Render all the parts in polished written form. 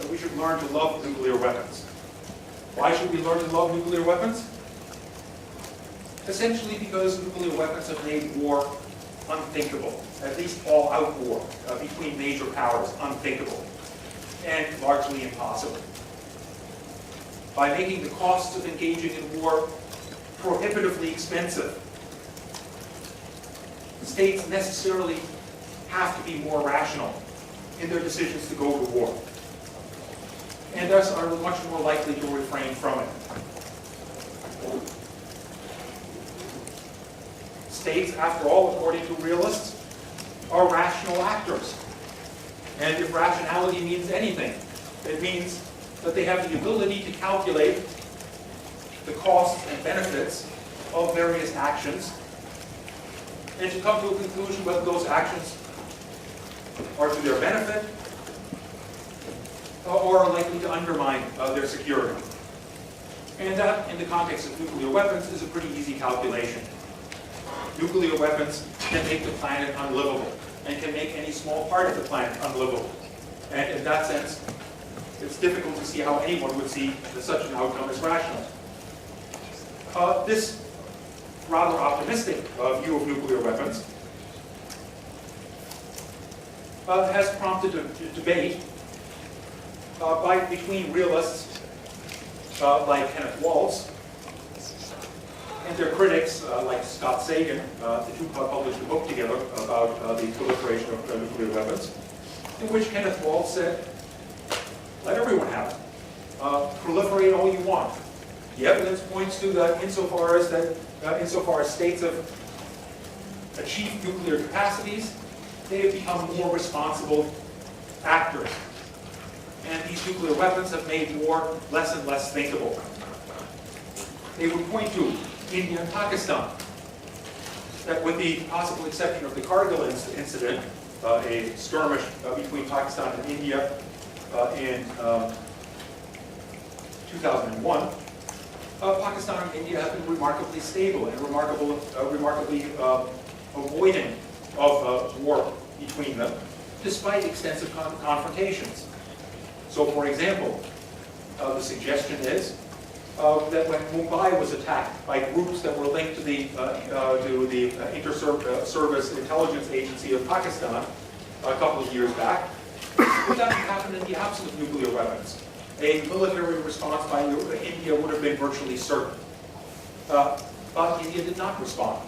that we should learn to love nuclear weapons. Why should we learn to love nuclear weapons? Essentially because nuclear weapons have made war unthinkable, at least all-out war between major powers unthinkable, and largely impossible. By making the costs of engaging in war prohibitively expensive, states necessarily have to be more rational in their decisions to go to war, and thus are much more likely to refrain from it. States, after all, according to realists, are rational actors. And if rationality means anything, it means that they have the ability to calculate the costs and benefits of various actions and to come to a conclusion whether those actions are to their benefit or are likely to undermine their security. And that, in the context of nuclear weapons, is a pretty easy calculation. Nuclear weapons can make the planet unlivable and can make any small part of the planet unlivable. And in that sense, it's difficult to see how anyone would see that such an outcome as rational. This rather optimistic view of nuclear weapons has prompted a debate between realists like Kenneth Waltz and their critics like Scott Sagan. The two published a book together about the proliferation of nuclear weapons, in which Kenneth Waltz said, let everyone have it. Proliferate all you want. The evidence points to that insofar as states have achieved nuclear capacities, they have become more responsible actors. And these nuclear weapons have made war less and less thinkable. They would point to India and Pakistan, that with the possible exception of the Kargil incident, a skirmish between Pakistan and India in 2001, Pakistan and India have been remarkably stable and remarkably avoiding of war between them, despite extensive confrontations. So, for example, the suggestion is that when Mumbai was attacked by groups that were linked to the Inter-Service Intelligence Agency of Pakistan a couple of years back, that happened in the absence of nuclear weapons. A military response by India would have been virtually certain. But India did not respond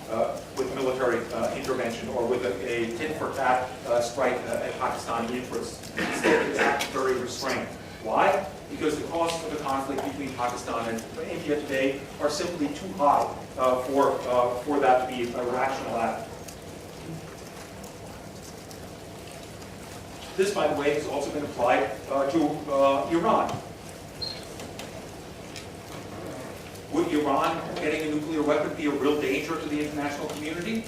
with military intervention or with a tit-for-tat strike at Pakistani interests. Instead, it acted very restrained. Why? Because the costs of the conflict between Pakistan and India today are simply too high for that to be a rational act. This, by the way, has also been applied to Iran. Would Iran getting a nuclear weapon be a real danger to the international community?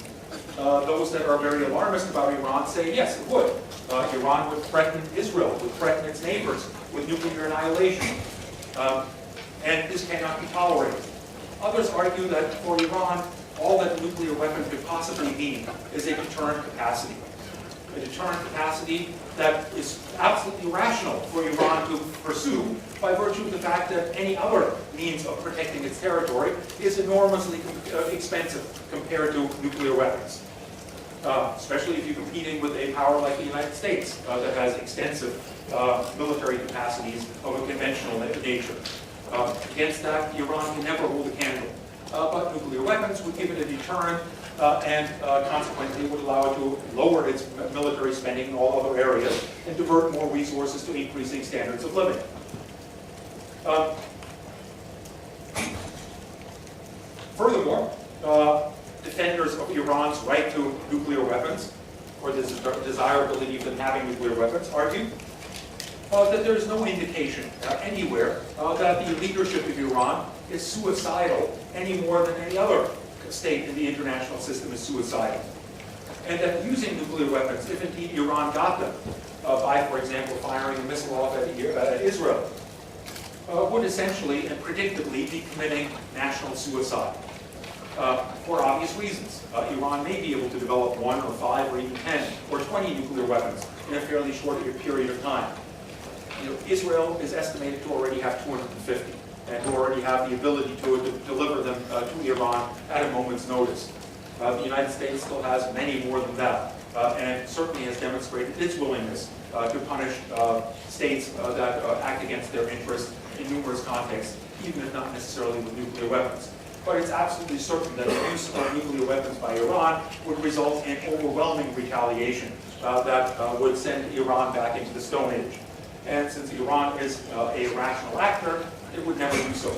Those that are very alarmist about Iran say, yes, it would. Iran would threaten Israel, would threaten its neighbors with nuclear annihilation. And this cannot be tolerated. Others argue that for Iran, all that a nuclear weapon could possibly mean is a deterrent capacity. A deterrent capacity that is absolutely rational for Iran to pursue by virtue of the fact that any other means of protecting its territory is enormously expensive compared to nuclear weapons. Especially if you're competing with a power like the United States that has extensive military capacities of a conventional nature. Against that, Iran can never hold a candle. But nuclear weapons would give it a deterrent and consequently would allow it to lower its military spending in all other areas and divert more resources to increasing standards of living. Furthermore, defenders of Iran's right to nuclear weapons, or the desirability of them having nuclear weapons, argue that there is no indication anywhere that the leadership of Iran is suicidal any more than any other state in the international system is suicidal. And that using nuclear weapons, if indeed Iran got them, by, for example, firing a missile off at Israel, would essentially and predictably be committing national suicide. For obvious reasons. Iran may be able to develop 1 or 5 or even 10 or 20 nuclear weapons in a fairly short period of time. Israel is estimated to already have 250, and to already have the ability to deliver them to Iran at a moment's notice. The United States still has many more than that, and certainly has demonstrated its willingness to punish states that act against their interests in numerous contexts, even if not necessarily with nuclear weapons. But it's absolutely certain that the use of nuclear weapons by Iran would result in overwhelming retaliation that would send Iran back into the Stone Age. And since Iran is a rational actor, it would never do so.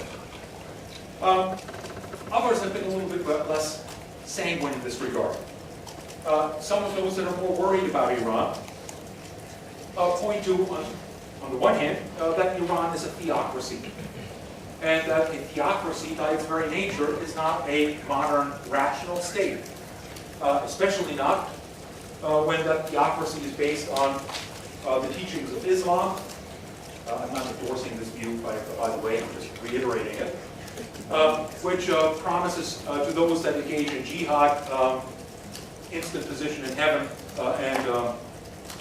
Others have been a little bit less sanguine in this regard. Some of those that are more worried about Iran point to, on the one hand, that Iran is a theocracy. And that a theocracy, by its very nature, is not a modern, rational state. Especially not when that theocracy is based on the teachings of Islam. I'm not endorsing this view, by the way, I'm just reiterating it. Which promises to those that engage in jihad instant position in heaven and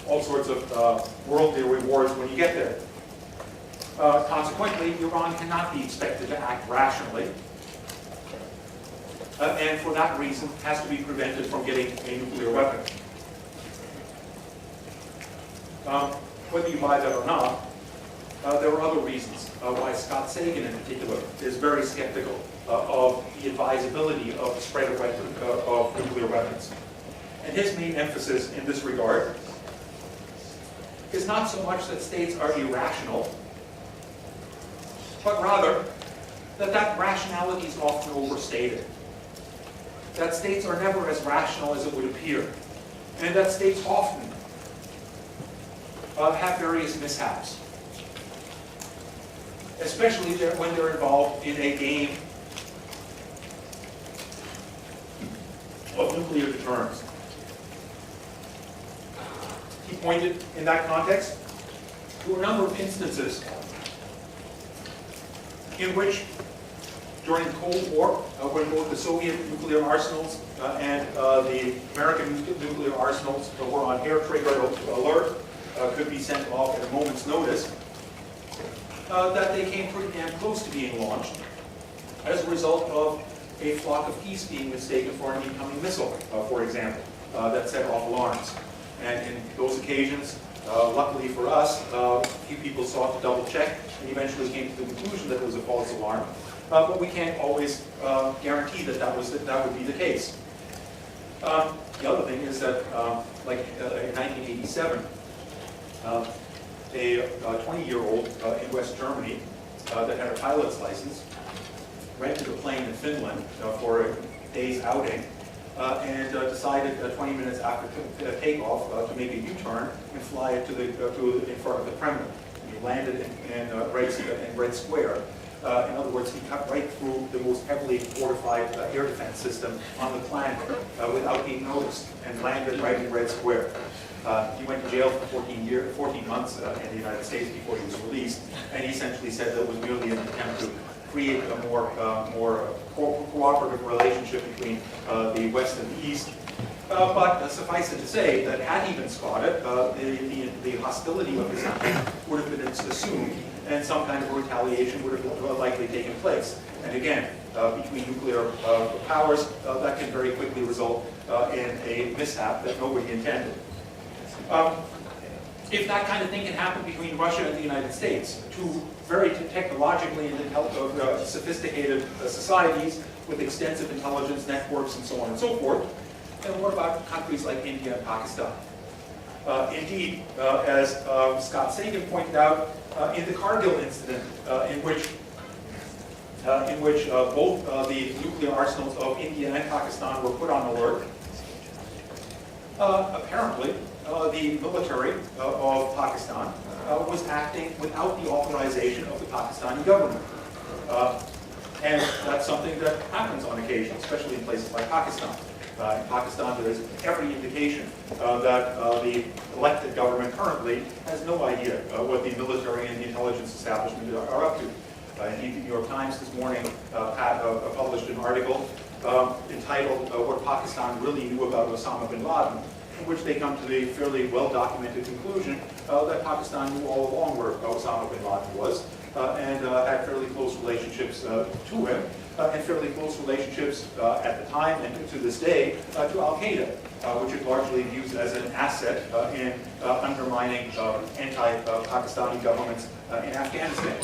all sorts of worldly rewards when you get there. Consequently, Iran cannot be expected to act rationally, and for that reason has to be prevented from getting a nuclear weapon. Whether you buy that or not, there are other reasons why Scott Sagan in particular is very skeptical of the advisability of the spread of nuclear weapons. And his main emphasis in this regard is not so much that states are irrational, but rather that rationality is often overstated. That states are never as rational as it would appear, and that states often have various mishaps, especially when they're involved in a game of nuclear deterrence. He pointed, in that context, to a number of instances in which, during the Cold War, when both the Soviet nuclear arsenals and the American nuclear arsenals were on air trigger alert, could be sent off at a moment's notice, that they came pretty damn close to being launched as a result of a flock of geese being mistaken for an incoming missile, for example, that set off alarms. And in those occasions, luckily for us, a few people sought to double check and eventually came to the conclusion that it was a false alarm. But we can't always guarantee that that would be the case. The other thing is that, like in 1987, a 20-year-old in West Germany that had a pilot's license rented a plane in Finland for a day's outing and decided 20 minutes after takeoff to make a U-turn and fly it in front of the Kremlin. And he landed in Red Square. In other words, he cut right through the most heavily fortified air defense system on the planet without being noticed, and landed right in Red Square. He went to jail for 14 months in the United States before he was released, and he essentially said that it was merely an attempt to create a more cooperative relationship between the West and the East. But suffice it to say that had he been spotted, the hostility of his action would have been assumed, and some kind of retaliation would have likely taken place. And again, between nuclear powers, that can very quickly result in a mishap that nobody intended. If that kind of thing can happen between Russia and the United States, two very technologically and sophisticated societies with extensive intelligence networks and so on and so forth, then what about countries like India and Pakistan? Indeed, as Scott Sagan pointed out, in the Kargil incident, in which both the nuclear arsenals of India and Pakistan were put on alert, apparently the military of Pakistan was acting without the authorization of the Pakistani government. And that's something that happens on occasion, especially in places like Pakistan. In Pakistan, there is every indication that the elected government currently has no idea what the military and the intelligence establishment are up to. Indeed, the New York Times this morning published an article entitled What Pakistan Really Knew About Osama bin Laden. in which they come to the fairly well-documented conclusion that Pakistan knew all along where Osama bin Laden was and had fairly close relationships to him and fairly close relationships at the time and to this day to Al-Qaeda, which it largely views as an asset in undermining anti-Pakistani governments in Afghanistan.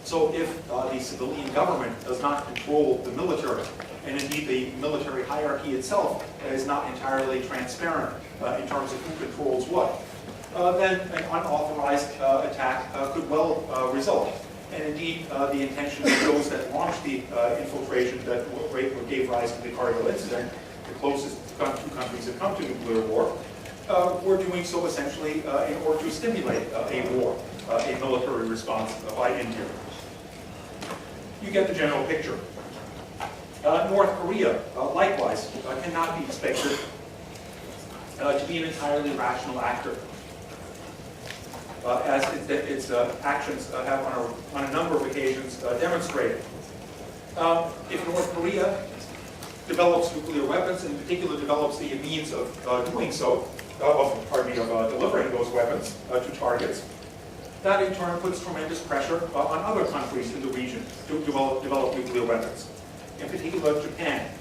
So if the civilian government does not control the military, and indeed the military hierarchy itself is not entirely transparent in terms of who controls what, then an unauthorized attack could well result. And indeed, the intention of those that launched the infiltration that gave rise to the Cargill incident, the closest two countries have come to nuclear war, were doing so essentially in order to stimulate a war, a military response by India. You get the general picture. North Korea, likewise, cannot be expected to be an entirely rational actor, as its actions have on a number of occasions demonstrated. If North Korea develops nuclear weapons, in particular develops the means of doing so, of delivering those weapons to targets, that in turn puts tremendous pressure on other countries in the region to develop nuclear weapons. In particular, Japan.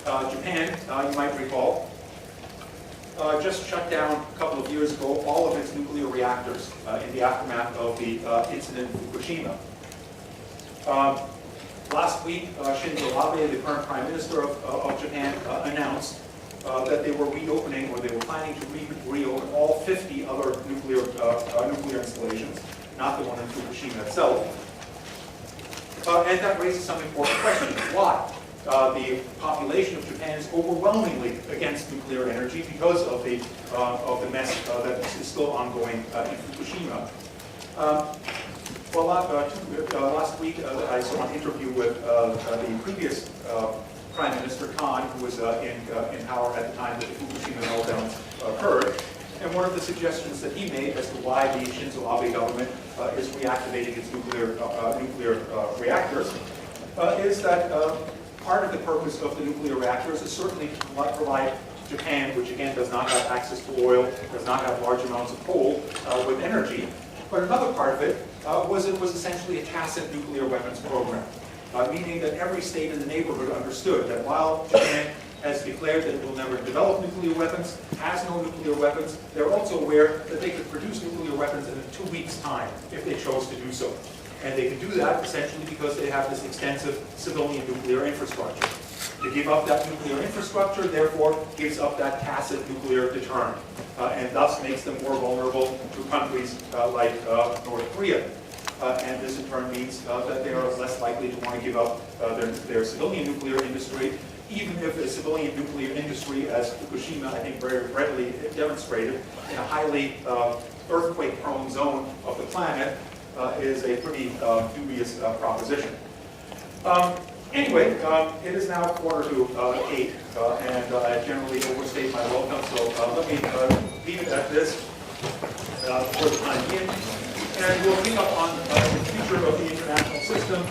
Japan, you might recall, just shut down a couple of years ago all of its nuclear reactors in the aftermath of the incident in Fukushima. Last week, Shinzo Abe, the current Prime Minister of Japan, announced that they were reopening, or they were planning to reopen all 50 other nuclear installations, not the one in Fukushima itself. And that raises some important questions. Why? The population of Japan is overwhelmingly against nuclear energy because of the mess that is still ongoing in Fukushima. Well, last week I saw an interview with the previous Prime Minister Khan, who was in power at the time that the Fukushima meltdowns occurred. And one of the suggestions that he made as to why the Shinzo Abe government is reactivating its nuclear reactors is that part of the purpose of the nuclear reactors is certainly to provide Japan, which again does not have access to oil, does not have large amounts of coal, with energy. But another part of it was essentially a tacit nuclear weapons program, meaning that every state in the neighborhood understood that while Japan has declared that it will never develop nuclear weapons, has no nuclear weapons, they're also aware that they could produce nuclear weapons in 2 weeks' time if they chose to do so. And they can do that essentially because they have this extensive civilian nuclear infrastructure. To give up that nuclear infrastructure, therefore, gives up that tacit nuclear deterrent, and thus makes them more vulnerable to countries like North Korea. And this in turn means that they are less likely to want to give up their civilian nuclear industry, even if the civilian nuclear industry, as Fukushima I think very readily demonstrated, in a highly earthquake-prone zone of the planet, is a pretty dubious proposition. Anyway, it is now 7:45, and I generally overstayed my welcome, so let me leave it at this for the time being. And we'll pick up on the future of the international system.